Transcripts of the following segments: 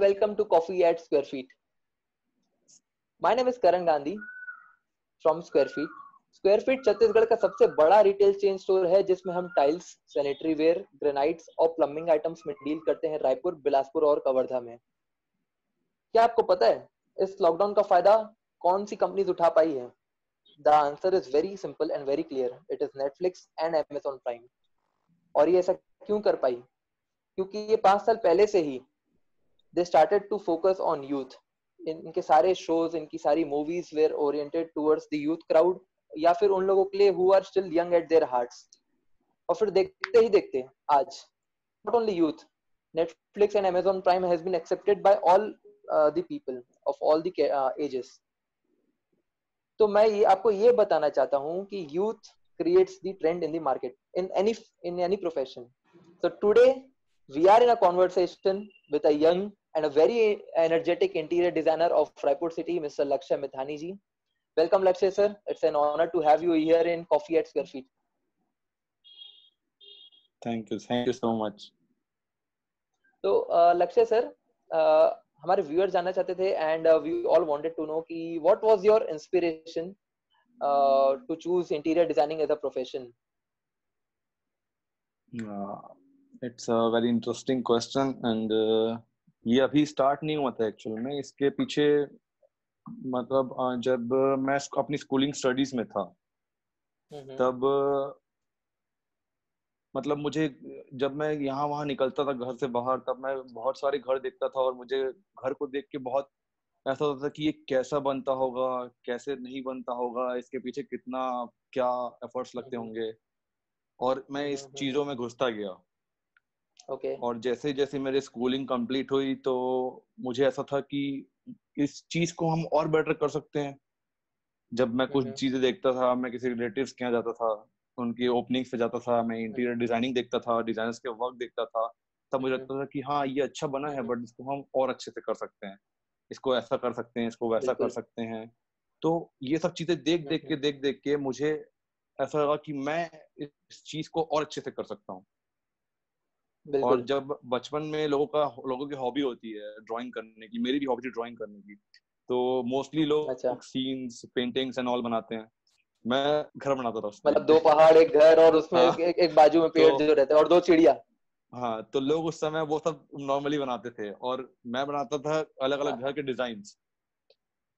welcome to Coffee at Square Feet. My name is Karan Gandhi from Square Feet. Square feet Chhattisgarh का सबसे बड़ा retail chain store है जिसमें हम tiles, sanitary ware, granites और plumbing items में deal करते हैं रायपुर, बिलासपुर और कवर्धा में। क्या आपको पता है इस लॉकडाउन का फायदा कौन सी कंपनीज उठा पाई है? The answer is very simple and very clear, it is Netflix and Amazon prime. और ये ऐसा क्यों कर पाई? क्योंकि ये 5 साल पहले से ही they started to focus on youth. इनके सारे शोज, इनकी सारी movies were oriented towards the youth crowd, या फिर उन लोगों के लिए who are still young at their hearts. और फिर देखते ही देखते आज not only youth, Netflix and Amazon Prime has been accepted by all the people of all the ages. तो मैं ये आपको ये बताना चाहता हूँ कि youth creates the trend in the market in any profession. So today we are in a conversation with a young and a very energetic interior designer of Raipur city, Mr. Lakshay Mithani ji. Welcome Lakshay sir, it's an honor to have you here in Coffee at Square Feet. Thank you so much. तो Lakshay sir, हमारे viewer जानना चाहते थे and we all wanted to know कि what was your inspiration to choose interior designing as a profession? It's a very interesting question and ये अभी start नहीं हुआ था एक्चुअल में। इसके पीछे मतलब जब मैं अपनी स्कूलिंग स्टडीज में था तब मतलब मुझे जब मैं यहाँ वहाँ निकलता था घर से बाहर, तब मैं बहुत सारे घर देखता था और मुझे घर को देख के बहुत ऐसा होता था कि ये कैसा बनता होगा, कैसे नहीं बनता होगा, इसके पीछे कितना क्या एफर्ट्स लगते होंगे। और मैं इस चीजों में घुसता गया। और जैसे जैसे मेरी स्कूलिंग कंप्लीट हुई तो मुझे ऐसा था कि इस चीज को हम और बेटर कर सकते हैं। जब मैं कुछ चीजें देखता था, मैं किसी रिलेटिव्स के यहाँ जाता था, उनकी ओपनिंग्स पे जाता था, मैं इंटीरियर डिजाइनिंग देखता था, डिजाइनर्स के वर्क देखता था, तब मुझे लगता था कि हाँ ये अच्छा बना है बट इसको हम और अच्छे से कर सकते हैं, इसको ऐसा कर सकते हैं, इसको वैसा कर सकते हैं। तो ये सब चीजें देख देख के मुझे ऐसा लगा कि मैं इस चीज को और अच्छे से कर सकता हूँ। और जब बचपन में लोगों की हॉबी होती है ड्राइंग करने की, मेरी भी हॉबी थी ड्राइंग करने की, तो मोस्टली लोग सीन्स, पेंटिंग्स एंड ऑल बनाते हैं। मैं घर बनाता था उसमें, मतलब 2 पहाड़, एक घर और उसमें एक बाजू में पेड़ जो रहते हैं और 2 चिड़िया। हाँ, तो लोग उस समय वो सब नॉर्मली बनाते थे और मैं बनाता था अलग अलग घर के डिजाइन्स।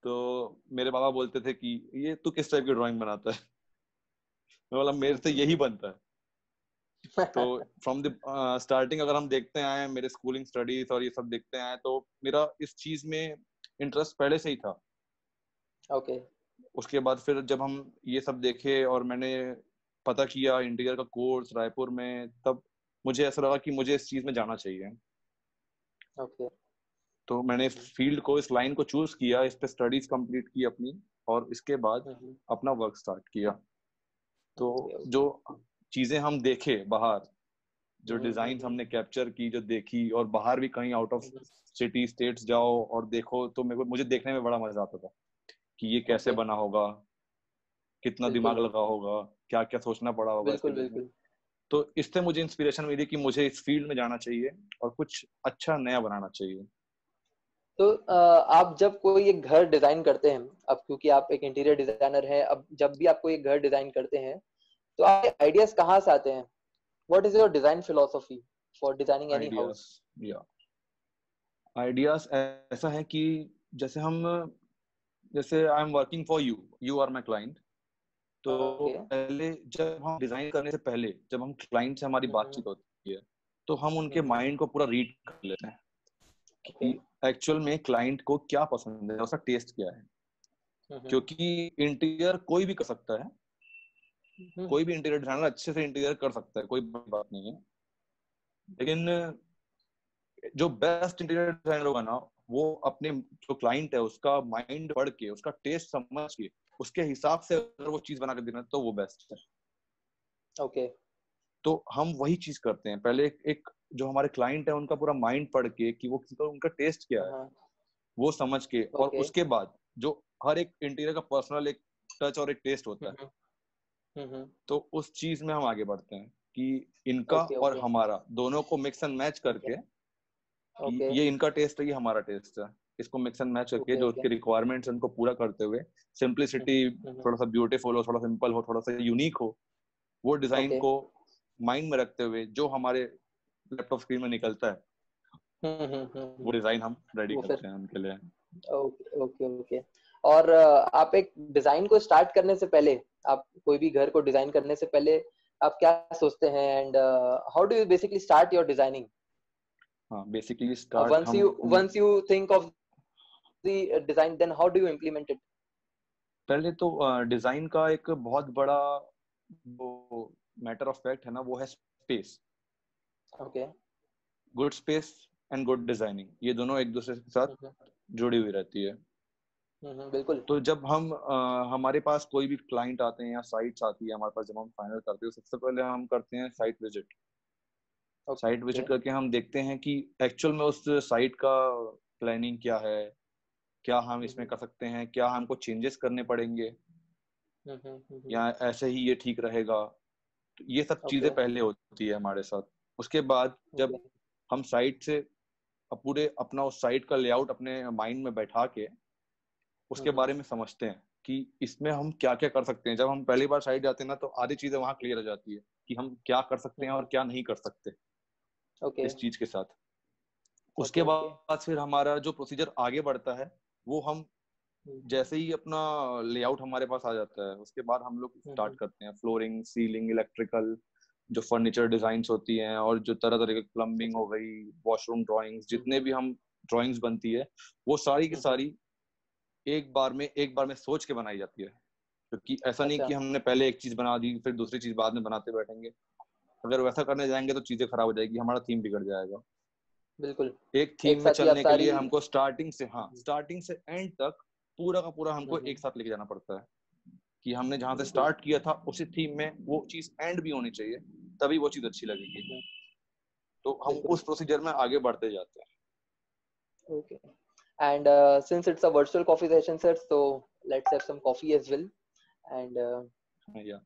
तो मेरे पापा बोलते थे कि ये तू किस टाइप की ड्राइंग बनाता है? मैं बोला मेरे से यही बनता है। तो फ्रॉम द स्टार्टिंग अगर हम देखते आए मेरे स्कूलिंग स्टडीज और ये सब देखते आए तो मेरा इस चीज में इंटरेस्ट पहले से ही था। उसके बाद फिर जब हम ये सब देखे और मैंने पता किया इंटीरियर का कोर्स रायपुर में, तब मुझे ऐसा लगा कि मुझे इस चीज में जाना चाहिए। तो मैंने इस फील्ड को, इस लाइन को चूज किया, इस पे स्टडीज कंप्लीट की अपनी और इसके बाद अपना वर्क स्टार्ट किया। तो जो चीजें हम देखे बाहर, जो डिजाइन हमने कैप्चर की, जो देखी, और बाहर भी कहीं आउट ऑफ सिटी स्टेट्स जाओ और देखो तो मुझे देखने में बड़ा मजा आता था कि ये कैसे बना होगा, कितना दिमाग लगा होगा, क्या क्या सोचना पड़ा होगा इसके लिए। तो इससे मुझे इंस्पिरेशन मिली कि मुझे इस फील्ड में जाना चाहिए और कुछ अच्छा नया बनाना चाहिए। तो आप जब कोई एक घर डिजाइन करते हैं, अब क्योंकि आप एक इंटीरियर डिजाइनर हैं, अब जब भी आप कोई एक घर डिजाइन करते हैं तो आपके आइडियाज कहाँ से आते हैं? What is your design philosophy for designing any house? Ideas ऐसा है कि जैसे I am working for you, you are my client. तो पहले जब हम डिजाइन करने से पहले जब हम क्लाइंट से हमारी बातचीत होती है तो हम उनके माइंड को पूरा रीड कर लेते हैं कि एक्चुअल में क्लाइंट को क्या पसंद है, उसका टेस्ट क्या है। क्योंकि इंटीरियर कोई भी कर सकता है, कोई भी इंटीरियर डिजाइनर अच्छे से इंटीरियर कर सकता है, कोई बात नहीं है। लेकिन जो बेस्ट इंटीरियर डिजाइनर होगा ना, वो अपने जो क्लाइंट है उसका माइंड पढ़ के, उसका टेस्ट समझ के, उसके हिसाब से अगर वो चीज बना के देना तो वो बेस्ट है। तो हम वही चीज करते हैं, पहले एक जो हमारे क्लाइंट है उनका पूरा माइंड पढ़ के कि वो उनका टेस्ट क्या है वो समझ के, और उसके बाद जो हर एक इंटीरियर का पर्सनल एक टच और एक टेस्ट होता है, तो उस चीज में हम आगे बढ़ते हैं कि इनका और हमारा दोनों को मिक्स एंड मैच करके ओके ये इनका टेस्ट है, ये हमारा टेस्ट है, इसको मिक्स एंड मैच करके ओके जो ओके। उसके रिक्वायरमेंट्स उनको पूरा करते हुए सिंप्लिसिटी, थोड़ा सा ब्यूटीफुल हो, थोड़ा सिंपल हो, थोड़ा सा यूनिक हो, वो डिजाइन ओके। को माइंड में रखते हुए जो हमारे लैपटॉप स्क्रीन में निकलता है वो डिजाइन हम रेडी वो फिर करते हैं उनके लिए। Okay okay okay. और आप एक डिजाइन को स्टार्ट करने से पहले, आप कोई भी घर को डिजाइन करने से पहले आप क्या सोचते हैं, and how do you basically start your designing? हाँ, बेसिकली स्टार्ट once हम you once you think of the design, then how do you implement it? पहले तो डिजाइन का एक बहुत बड़ा वो मैटर ऑफ फैक्ट है ना, वो है space. Okay. Good space and good designing, ये दोनों एक दूसरे के साथ जुड़ी हुई रहती है। बिल्कुल। तो जब हम हमारे पास कोई भी क्लाइंट आते हैं या साइट्स आती है हमारे पास, जब हम फाइनल करते हैं सबसे पहले हम करते हैं site visit. Site okay. Visit करके हम देखते हैं कि एक्चुअल में उस साइट का प्लानिंग क्या है, क्या हम इसमें कर सकते हैं, क्या हमको चेंजेस करने पड़ेंगे या ऐसे ही ये ठीक रहेगा। तो ये सब चीजें ओके पहले होती है हमारे साथ। उसके बाद जब ओके। हम साइट से पूरे अपना उस साइट का लेआउट अपने माइंड में बैठा के उसके बारे में समझते हैं कि इसमें हम क्या क्या कर सकते हैं। जब हम पहली बार साइट जाते हैं ना तो आधी चीजें वहां क्लियर हो जाती है कि हम क्या कर सकते हैं और क्या नहीं कर सकते ओके इस चीज के साथ। ओके उसके ओके। बाद फिर हमारा जो प्रोसीजर आगे बढ़ता है वो हम जैसे ही अपना लेआउट हमारे पास आ जाता है उसके बाद हम लोग स्टार्ट करते हैं फ्लोरिंग, सीलिंग, इलेक्ट्रिकल, जो फर्नीचर डिजाइन्स होती हैं और जो तरह तरह की प्लम्बिंग हो गई, वॉशरूम ड्राइंग्स, जितने भी हम ड्राइंग्स बनती है वो सारी की सारी एक बार में सोच के बनाई जाती है। क्योंकि ऐसा नहीं अच्छा। कि हमने पहले एक चीज बना दी फिर दूसरी चीज बाद में बनाते बैठेंगे। अगर वैसा करने जाएंगे तो चीजें खराब हो जाएगी, हमारा थीम बिगड़ जाएगा। बिल्कुल। एक थीम एक में साथ ही आप चलने के सारी। लिए हमको स्टार्टिंग से एंड तक पूरा का पूरा हमको हम्म, एक साथ लेके जाना पड़ता है कि हमने जहां से बिल्कुल। स्टार्ट किया था उसी थीम में वो चीज एंड भी होनी चाहिए, तभी वो चीज अच्छी लगेगी। तो हम बिल्कुल। उस प्रोसीजर में आगे बढ़ते जाते Okay. And since it's a virtual coffee session, sir, so let's have some coffee as well. And हैं या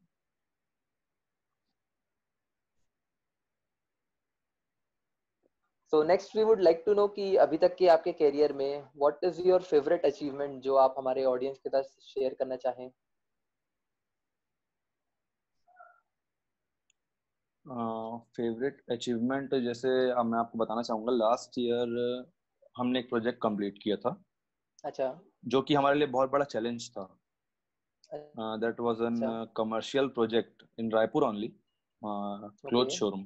so next we would like to know कि अभी तक के आपके करियर में what is your favorite achievement जो आप हमारे ऑडियंस के साथ शेयर करना चाहें? फेवरेट अचीवमेंट जैसे अब मैं आपको बताना चाहूंगा, लास्ट ईयर हमने एक प्रोजेक्ट कंप्लीट किया था अच्छा जो कि हमारे लिए बहुत बड़ा चैलेंज था। दैट वाज एन अच्छा। Commercial project in Raipur only, okay cloth showroom,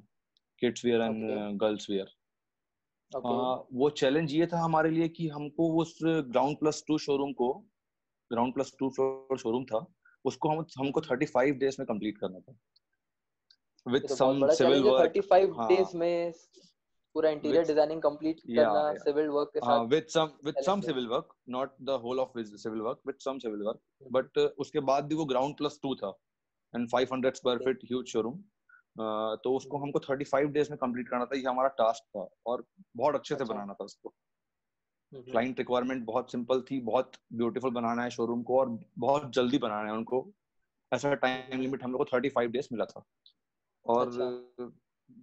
kids wear okay and girls wear. Okay वो चैलेंज ये था हमारे लिए कि हमको उस ground plus two floor showroom था, उसको हमको 35 डेज में कंप्लीट करना था विद ये तो बहुत सम बड़ा सिविल चैलेंज है, वर्क। 35 हाँ, डेज में पूरा विद इंटीरियर डिजाइनिंग कंप्लीट या करना सिविल वर्क के साथ। with some चैलेंज है। civil work, not the whole of civil work, with some civil work, but उसके बाद भी वो ग्राउंड प्लस टू था and 500 square okay. Feet huge showroom. तो उसको हमको 35 डेज में कंप्लीट करना था, ये हमारा टास्क था और बहुत अच्छे से अच्छा। बनाना था उसको। क्लाइंट रिक्वायरमेंट बहुत सिंपल थी, बहुत ब्यूटीफुल बनाना है शोरूम को और बहुत जल्दी बनाना है उनको। ऐसा टाइम लिमिट हम लोग को 35 डेज मिला था और अच्छा।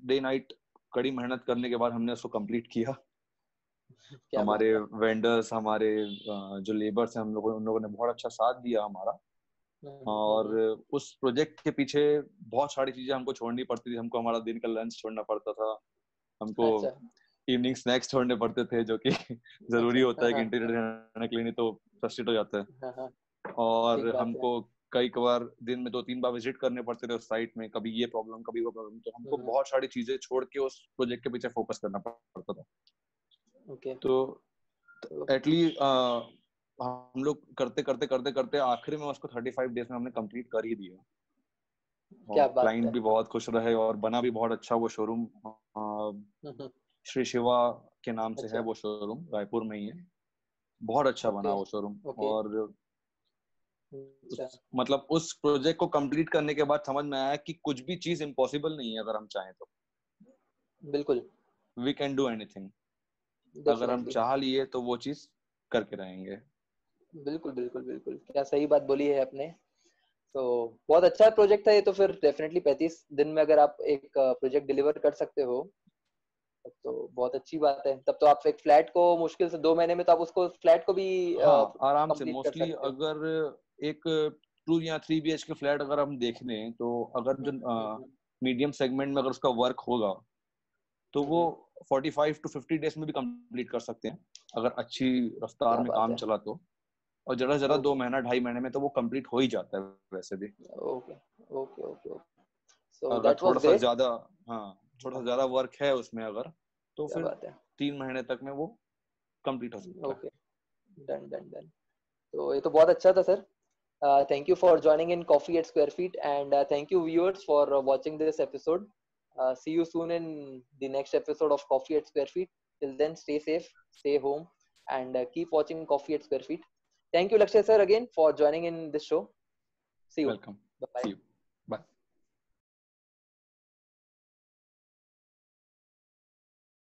डे नाइट कड़ी मेहनत करने के बाद हमने उसको कंप्लीट किया। क्या हमारे बात है। वेंडर्स, हमारे जो लेबर्स हैं, उन लोगों ने बहुत अच्छा साथ दिया हमारा। और उस प्रोजेक्ट के पीछे बहुत सारी चीजें हमको छोड़नी पड़ती थी। हमको हमारा दिन का लंच छोड़ना पड़ता था, हमको अच्छा इवनिंग स्नैक्स छोड़ने पड़ते थे जो कि जरूरी अच्छा। होता हाँ है कि हाँ इंटीरियर रहने के लिए, नहीं तो फ्रस्ट्रेट हो जाता है। हाँ हाँ। ठीक और बात है। हमको कई बार दिन में 2-3 बार विजिट करने पड़ते थे उस साइट में, कभी ये प्रॉब्लम कभी वो प्रॉब्लम, तो हमको बहुत सारी चीजें छोड़ के उस प्रोजेक्ट के पीछे फोकस करना पड़ता था। ओके। तो एटलीस्ट हम लोग करते करते करते करते आखिर में उसको 35 डेज में हमने कंप्लीट कर ही दिया क्या और बात क्लाइंट है। भी बहुत खुश रहे और बना भी बहुत अच्छा वो शोरूम। हम्म, श्री शिवा के नाम से है अच्छा। वो शोरूम, रायपुर में ही है। बहुत अच्छा बना ओके वो शोरूम। ओके। और अच्छा। मतलब उस प्रोजेक्ट को कंप्लीट करने के बाद समझ में आया कि कुछ भी चीज इम्पॉसिबल नहीं है, अगर हम चाहें तो बिल्कुल। We can do anything. अगर हम डेफिनेटली। चाह लिए तो वो चीज करके रहेंगे। बिल्कुल बिल्कुल बिल्कुल, क्या सही बात बोली है आपने। तो बहुत अच्छा प्रोजेक्ट था ये तो। फिर डेफिनेटली 35 दिन में अगर आप एक प्रोजेक्ट डिलीवर कर सकते हो तब तो बहुत अच्छी बात है। तब तो आप एक फ्लैट को मुश्किल से 2 महीने में तो आप उसको फ्लैट को भी हाँ आराम से। कंप्लीट कर मोस्टली सकते हो। अगर एक 2 या 3 BH के फ्लैट अगर हम देख लें, तो अगर जो हम्म, मीडियम सेगमेंट में अगर उसका वर्क होगा तो वो हम्म, 45 to 50 days में भी कंप्लीट कर सकते हैं, अगर अच्छी रफ्तार क्या में बात काम है। चला तो। और ज्यादा से ज्यादा दो ओके महीना 2.5 महीने में तो वो कंप्लीट हो ही जाता है वैसे भी। Okay okay okay okay. So अगर दैट वाज थोड़ा सा ग्रेट। ज्यादा, हाँ, थोड़ा सा ज्यादा वर्क है उसमें अगर, तो क्या फिर बात है। 3 महीने तक में वो कंप्लीट हो सकता है। Okay, done done done. तो ये तो बहुत अच्छा था sir. Thank you for joining in Coffee at Square Feet, and thank you viewers for watching this episode. See you soon in the next episode of Coffee at Square Feet. Till then, stay safe, stay home, and keep watching Coffee at Square Feet. Thank you, Lakshay sir, again for joining in this show. See you. Welcome. Bye bye. See you.